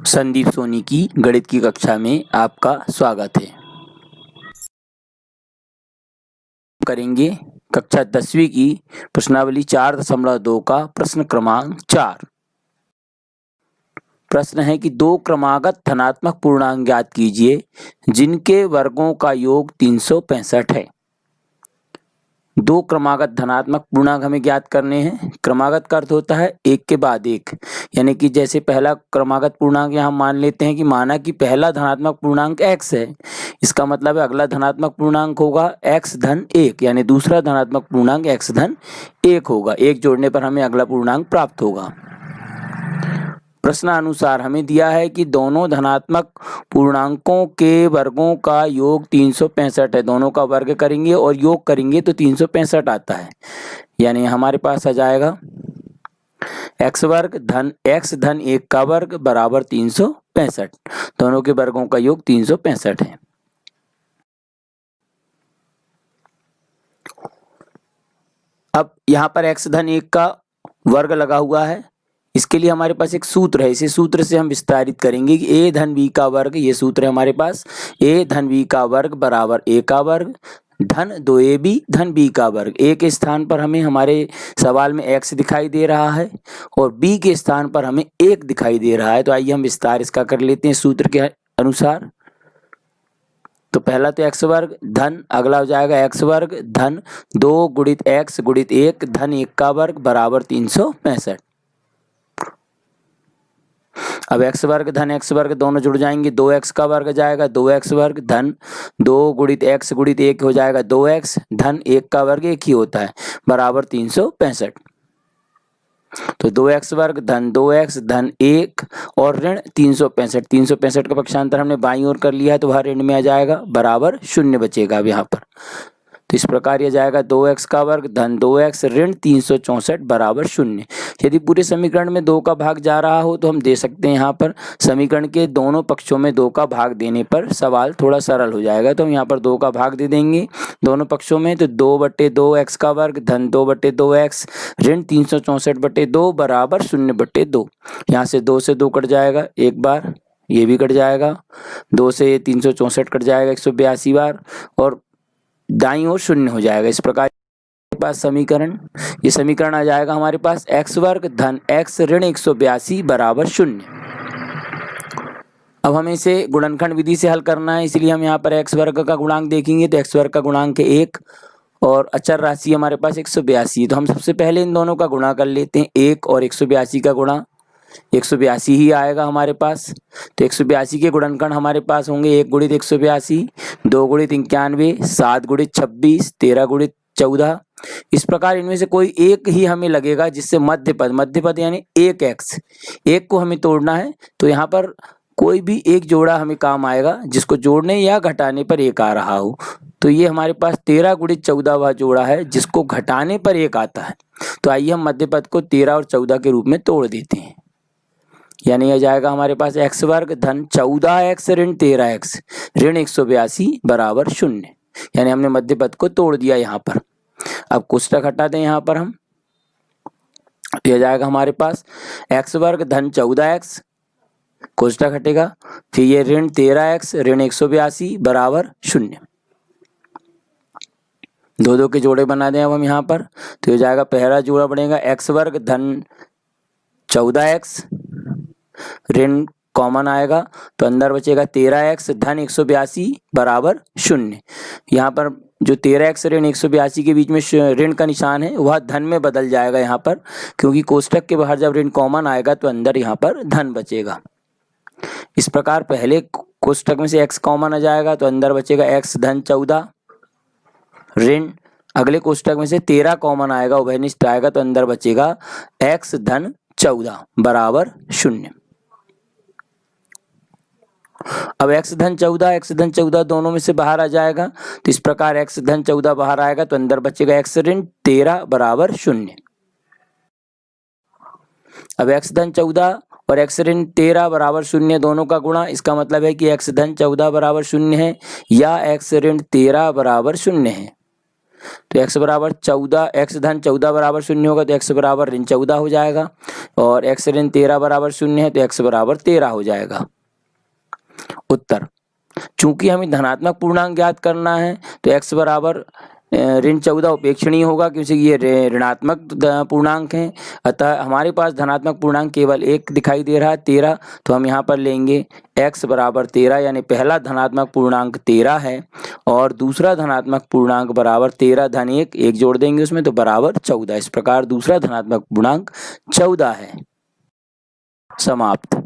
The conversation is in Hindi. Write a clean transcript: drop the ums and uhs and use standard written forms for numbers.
संदीप सोनी की गणित की कक्षा में आपका स्वागत है। करेंगे कक्षा 10वीं की प्रश्नावली 4.2 का प्रश्न क्रमांक 4। प्रश्न है कि दो क्रमागत धनात्मक पूर्णांक ज्ञात कीजिए जिनके वर्गों का योग 365 है। दो क्रमागत धनात्मक पूर्णांक हमें ज्ञात करने हैं। क्रमागत का अर्थ होता है एक के बाद एक, यानी कि जैसे पहला क्रमागत पूर्णांक यहाँ मान लेते हैं कि माना कि पहला धनात्मक पूर्णांक x है, इसका मतलब है अगला धनात्मक पूर्णांक होगा x धन 1, यानी दूसरा धनात्मक पूर्णांक x धन 1 होगा। एक जोड़ने पर हमें अगला पूर्णांक प्राप्त होगा। प्रश्नानुसार हमें दिया है कि दोनों धनात्मक पूर्णांकों के वर्गों का योग 365 है। दोनों का वर्ग करेंगे और योग करेंगे तो 365 आता है, यानी हमारे पास आ जाएगा x वर्ग धन x धन 1 का वर्ग बराबर 365। दोनों के वर्गों का योग 365 है। अब यहाँ पर x धन 1 का वर्ग लगा हुआ है, इसके लिए हमारे पास एक सूत्र है। इसी सूत्र से हम विस्तारित करेंगे कि a धन b का वर्ग, ये सूत्र है हमारे पास, a धन b का वर्ग बराबर a का वर्ग धन 2ab धन b का वर्ग। a के स्थान पर हमें हमारे सवाल में x दिखाई दे रहा है और b के स्थान पर हमें 1 दिखाई दे रहा है। तो आइए हम विस्तार इसका कर लेते हैं सूत्र के अनुसार। तो पहला तो x वर्ग धन, अगला हो जाएगा x वर्ग धन 2 गुणित x गुणित 1 धन 1 का वर्ग बराबर 365। अब x वर्ग धन x वर्ग दोनों जुड़ जाएंगे, 2x का वर्ग जाएगा 2x वर्ग धन 2 गुणित x गुणित 1 हो जाएगा 2x धन 1 का वर्ग 1 ही होता है बराबर 365। तो 2x वर्ग धन 2x धन 1 और ऋण 365। 365 का पक्षांतर हमने बाईं ओर कर लिया है तो वह ऋण में आ जाएगा बराबर 0 बचेगा अब यहाँ पर। तो इस प्रकार यह जाएगा 2x का वर्ग धन 2x ऋण 364 बराबर 0। यदि पूरे समीकरण में 2 का भाग जा रहा हो तो हम दे सकते हैं यहाँ पर समीकरण के दोनों पक्षों में 2 का भाग देने पर सवाल थोड़ा सरल हो जाएगा। तो हम यहाँ पर 2 का भाग दे देंगे दोनों पक्षों में, तो 2/2x का वर्ग धन 2/2x ऋण 364/2 बराबर 0/2। यहाँ से 2 से 2 कट जाएगा एक बार, ये भी कट जाएगा, 2 से 364 कट जाएगा 182 बार और दाईं ओर 0 हो जाएगा। इस प्रकार पास समीकरण, ये समीकरण आ जाएगा हमारे पास x वर्ग धन x ऋण 182 बराबर 0। अब हमें इसे गुणनखंड विधि से हल करना है, इसलिए हम यहाँ पर x वर्ग का गुणांक देखेंगे तो x वर्ग का गुणांक है 1 और अचर राशि हमारे पास 182। तो हम सबसे पहले इन दोनों का गुणा कर लेते हैं, 1 और 182 का गुणा 182 ही आएगा हमारे पास। तो 182 के गुणनखंड हमारे पास होंगे 1 गुणित 182, 2 गुणित 91, 7 गुणित 26, 13 गुणित 14। इस प्रकार इनमें से कोई एक ही हमें लगेगा जिससे मध्य पद यानी 1x, एक को हमें तोड़ना है। तो यहाँ पर कोई भी एक जोड़ा हमें काम आएगा जिसको जोड़ने या घटाने पर 1 आ रहा हो। तो ये हमारे पास 13 गुणित 14 वह जोड़ा है जिसको घटाने पर 1 आता है। तो आइए हम मध्य पद को 13 और 14 के रूप में तोड़ देते हैं, यानी यह जाएगा हमारे पास x वर्ग धन 14x ऋण 13x ऋण 182 बराबर 0, यानी हमने मध्य पद को तोड़ दिया यहाँ पर। अब कोष्टक हटा दें यहाँ पर हम, यह जाएगा हमारे पास x वर्ग धन 14x, कोष्टक हटेगा, फिर ये ऋण 13x ऋण 182 बराबर 0। 2 के जोड़े बना दें अब हम यहाँ पर, तो यह जाएगा पहला जोड़ा बनेगा x वर्ग धन 14x ऋण कॉमन आएगा तो अंदर बचेगा 13x धन 182 बराबर 0। यहाँ पर जो 13x ऋण 182 के बीच में ऋण का निशान है वह धन में बदल जाएगा यहाँ पर, क्योंकि कोष्टक के बाहर जब ऋण कॉमन आएगा तो अंदर यहाँ पर धन बचेगा। इस प्रकार पहले कोष्टक में से x कॉमन आ जाएगा तो अंदर बचेगा x धन 14 ऋण, अगले कोष्टक में से 13 कॉमन आएगा, उभयनिष्ठ आएगा तो अंदर बचेगा x धन 14 बराबर 0। अब x धन 14 दोनों में से बाहर आ जाएगा, तो इस प्रकार x धन 14 बाहर आएगा तो अंदर बचेगा x ऋण 13 बराबर 0। अब x धन 14 और x ऋण 13 बराबर 0 दोनों का गुणा, इसका मतलब है कि x धन 14 बराबर 0 है या x ऋण 13 बराबर 0 है। तो x बराबर 14, x धन 14 बराबर 0 होगा तो x बराबर ऋण 14 हो जाएगा, और x ऋण 13 बराबर 0 है तो x बराबर 13 हो जाएगा। उत्तर, चूंकि हमें धनात्मक पूर्णांक ज्ञात करना है तो x बराबर ऋण 14 उपेक्षणीय होगा, क्योंकि ये ऋणात्मक पूर्णांक हैं। अतः हमारे पास धनात्मक पूर्णांक केवल एक दिखाई दे रहा है 13, तो हम यहाँ पर लेंगे x बराबर 13, यानी पहला धनात्मक पूर्णांक 13 है और दूसरा धनात्मक पूर्णांक बराबर 13 धन 1, एक जोड़ देंगे उसमें तो बराबर 14। इस प्रकार दूसरा धनात्मक पूर्णांक 14 है। समाप्त।